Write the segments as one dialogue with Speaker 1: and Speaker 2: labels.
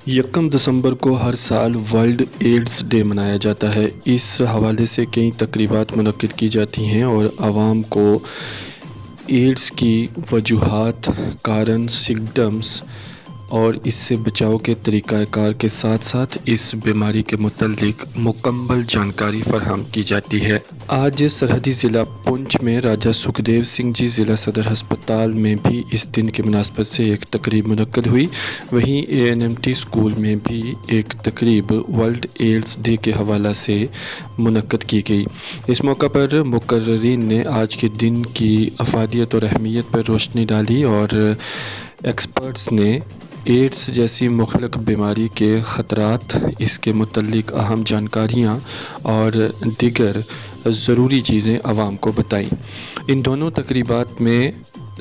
Speaker 1: यकम दिसंबर को हर साल वर्ल्ड एड्स डे मनाया जाता है। इस हवाले से कई तकरीबात मुनक्किद की जाती हैं और आवाम को एड्स की वजूहात, कारण, सिम्पटम्स और इससे बचाव के तरीक़ाकार के साथ साथ इस बीमारी के मुतल्लिक़ मुकम्मल जानकारी फ़राहम की जाती है। आज सरहदी ज़िला पुंछ में राजा सुखदेव सिंह जी ज़िला सदर हस्पताल में भी इस दिन की मुनासबत से एक तकरीब मुनक्किद हुई। वहीं ANMT स्कूल में भी एक तकरीब वर्ल्ड एड्स डे के हवाला से मुनक्किद की गई। इस मौका पर मुकर्रिरीन ने आज के दिन की अफादियत और अहमियत पर रोशनी डाली और एक्सपर्ट्स ने एड्स जैसी मुख्तलिफ बीमारी के ख़तरात, इसके मुतल्लिक़ अहम जानकारियाँ और दीगर ज़रूरी चीज़ें आवाम को बताईं। इन दोनों तकरीबात में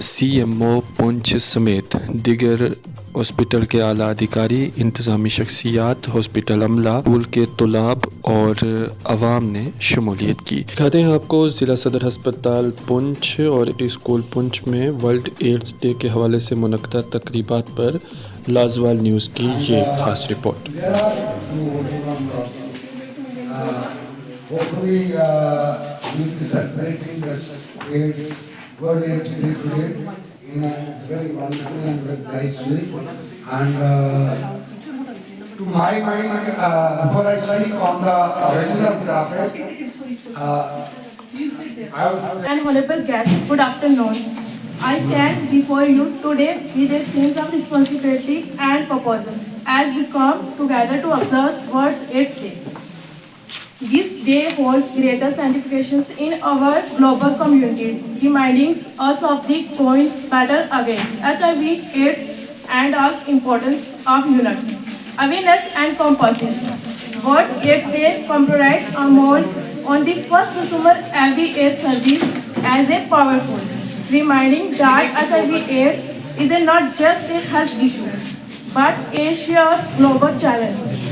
Speaker 1: CMO पुंछ समेत दीगर हॉस्पिटल के आला अधिकारी, इंतज़ामी शख्सियात, हॉस्पिटल अमला, स्कूल के तुलाब और आवाम ने शमूलियत की। दिखाते हैं आपको ज़िला सदर हस्पताल पुंछ और स्कूल पुंछ में वर्ल्ड एड्स डे के हवाले से मुनक्किदा तकरीबात पर लाजवाल न्यूज़ की ये ख़ास report.
Speaker 2: World AIDS Day today in a very wonderful and very nice way. And to my mind, before I speak on the original topic,
Speaker 3: and honorable guests, good afternoon. I stand before you today with a sense of responsibility and purposes as we come together to observe World AIDS Day. This day holds greater significance in our global community, reminding us of the growing battle against HIV/AIDS and of importance of unity, awareness and compassion. World AIDS Day commemorates on the first consumer HIV/AIDS service as a powerful, reminding that HIV/AIDS is not just a health issue, but a shared global challenge.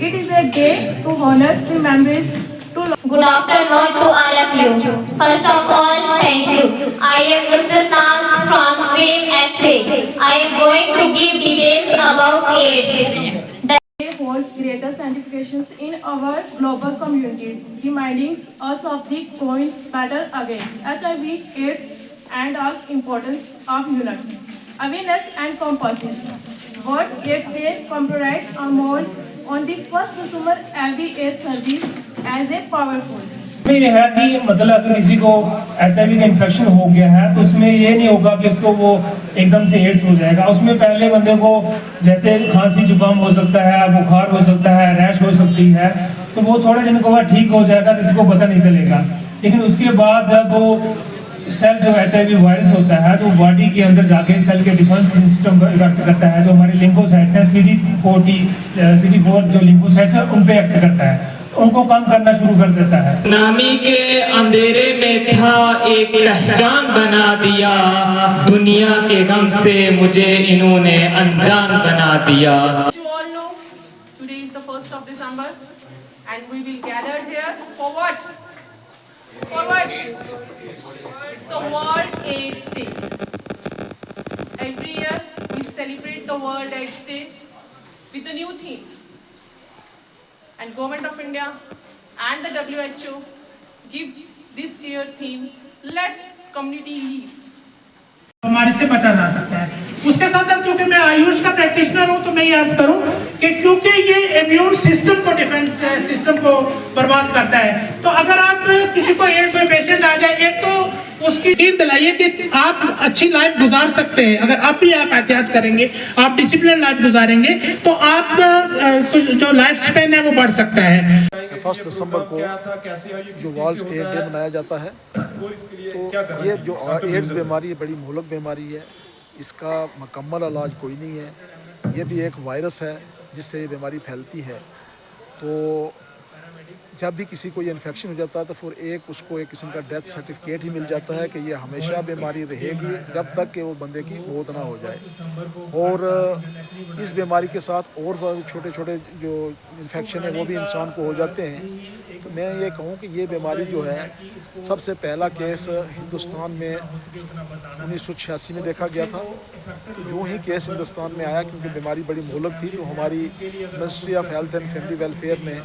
Speaker 3: It is a day to honor the memories to
Speaker 4: Good afternoon to all of you. First of all, thank you. I am Nusrat Naz from Stream SA. I am going to give details about AIDS.
Speaker 3: day holds greater significance in our global community, reminding us of the growing battle against HIV/AIDS and of importance of unity, awareness and compassion. World AIDS Day commemorates on the first consumer HIV/AIDS service as a powerful.
Speaker 5: ये है कि मतलब किसी को HIV का infection हो गया है तो उसमें ये नहीं होगा कि उसको वो एकदम से एड्स हो जाएगा। उसमें पहले बंदे को जैसे खांसी जुकाम हो सकता है, बुखार हो सकता है, रैश हो सकती है, तो वो थोड़े दिन के बाद ठीक हो जाएगा, किसी को पता नहीं चलेगा। लेकिन उसके बाद जब वो सेल जो HIV वायरस होता है तो बॉडी के अंदर जाके सेल के डिफेंस सिस्टम को इफेक्ट करता है। जो हमारे लिम्फोसाइट्स हैं CD4 जो लिम्फोसाइट्स हैं उन पे एक्ट करता है, उनको कम करना शुरू कर देता है।
Speaker 6: नामी के अंधेरे में था एक पहचान बना दिया, दुनिया के गम से मुझे इन्होंने अनजान बना दिया।
Speaker 3: You all know today is the 1st of December and we will gather here for what? For what? It's a World AIDS Day. Every year we celebrate the World AIDS Day with a new theme. And Government of India and the WHO give this year theme, let community leads.
Speaker 7: हमारे से बचा जा सकता है। उसके साथ साथ क्योंकि मैं आयुष का प्रैक्टिशनर हूं तो मैं ये अर्ज करूं कि क्योंकि ये इम्यून सिस्टम को, डिफेंस सिस्टम को बर्बाद करता है, तो अगर आप किसी को एड्स में पेशेंट आ जाए, एक तो उसकी नींद दिलाइए कि आप अच्छी लाइफ गुजार सकते हैं। अगर आप भी आप एहतियात करेंगे, आप डिसिप्लिन लाइफ गुजारेंगे, तो आप जो लाइफ स्पेन है वो बढ़ सकता है।
Speaker 8: 1 दिसंबर को जो वर्ल्ड एड्स डे मनाया जाता है, तो ये जो एड्स बीमारी है बड़ी मुहलक बीमारी है, इसका मुकम्मल इलाज कोई नहीं है। ये भी एक वायरस है जिससे ये बीमारी फैलती है। तो जब भी किसी को ये इन्फेक्शन हो जाता है तो फिर उसको एक किस्म का डेथ सर्टिफिकेट ही मिल जाता है कि ये हमेशा बीमारी रहेगी जब तक कि वो बंदे की मौत ना हो जाए। और इस बीमारी के साथ और छोटे छोटे जो इन्फेक्शन है वो भी इंसान को हो जाते हैं। तो मैं ये कहूँ कि ये बीमारी जो है सबसे पहला केस हिंदुस्तान में 1986 में देखा गया था। तो जो ही केस हिंदुस्तान में आया, क्योंकि बीमारी बड़ी मोहलक थी, तो हमारी ministry of health and family welfare ने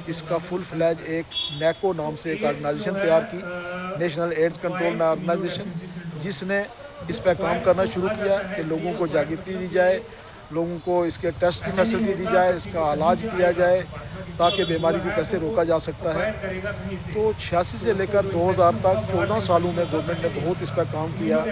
Speaker 8: इसका फुल फ्लैज एक नैको नाम से एक ऑर्गेनाइजेशन तैयार की, नेशनल एड्स कंट्रोल ऑर्गेनाइजेशन, जिसने इस पर काम करना शुरू किया कि लोगों को जागृति दी जाए, लोगों को इसके टेस्ट की फैसिलिटी दी जाए, इसका इलाज किया जाए ताकि बीमारी को कैसे रोका जा सकता है। तो 86 से लेकर 2000 तक 14 सालों में गवर्नमेंट ने बहुत इस पर काम किया।